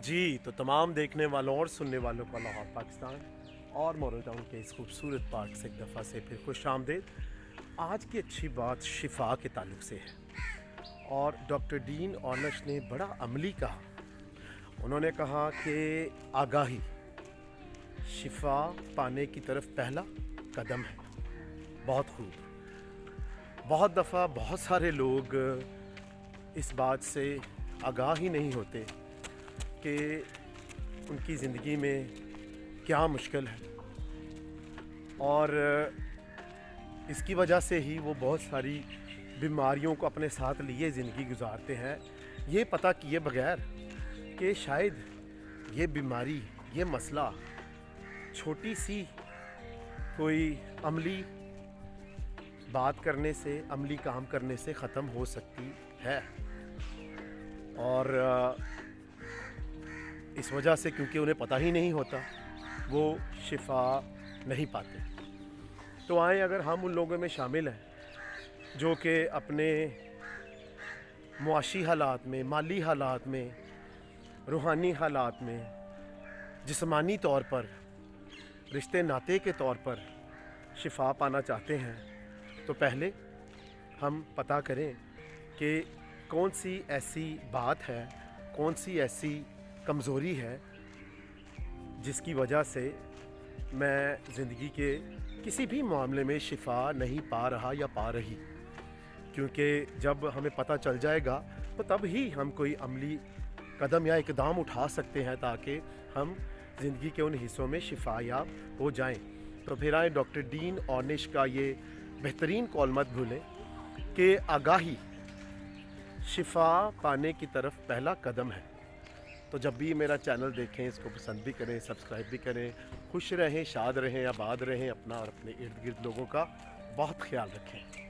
जी, तो तमाम देखने वालों और सुनने वालों को लाहौर पाकिस्तान और मोरो टाउन के इस खूबसूरत पार्क से एक दफ़ा से फिर खुश आमदीद। आज की अच्छी बात शिफा के ताल्लुक से है और डॉक्टर डीन ऑर्निश ने बड़ा अमली कहा। उन्होंने कहा कि आगाही शिफा पाने की तरफ पहला कदम है। बहुत खूब। बहुत दफ़ा बहुत सारे लोग इस बात से आगाह ही नहीं होते कि उनकी ज़िंदगी में क्या मुश्किल है, और इसकी वजह से ही वो बहुत सारी बीमारियों को अपने साथ लिए ज़िंदगी गुजारते हैं, ये पता किए बगैर कि शायद ये बीमारी, ये मसला छोटी सी कोई अमली बात करने से, अमली काम करने से ख़त्म हो सकती है। और इस वजह से क्योंकि उन्हें पता ही नहीं होता, वो शिफा नहीं पाते। तो आए अगर हम उन लोगों में शामिल हैं जो कि अपने मुआशी हालात में, माली हालात में, रूहानी हालात में, जिस्मानी तौर पर, रिश्ते नाते के तौर पर शिफा पाना चाहते हैं, तो पहले हम पता करें कि कौन सी ऐसी बात है, कौन सी ऐसी कमज़ोरी है जिसकी वजह से मैं ज़िंदगी के किसी भी मामले में शिफा नहीं पा रहा या पा रही। क्योंकि जब हमें पता चल जाएगा तो तब ही हम कोई अमली कदम या इकदाम उठा सकते हैं ताकि हम ज़िंदगी के उन हिस्सों में शिफायाब हो जाएं। तो फिर आए डॉक्टर डीन ऑर्निश का ये बेहतरीन कॉल मत भूलें कि आगाही शिफा पाने की तरफ पहला कदम है। तो जब भी मेरा चैनल देखें, इसको पसंद भी करें, सब्सक्राइब भी करें। खुश रहें, शाद रहें, आबाद रहें, अपना और अपने इर्द गिर्द लोगों का बहुत ख्याल रखें।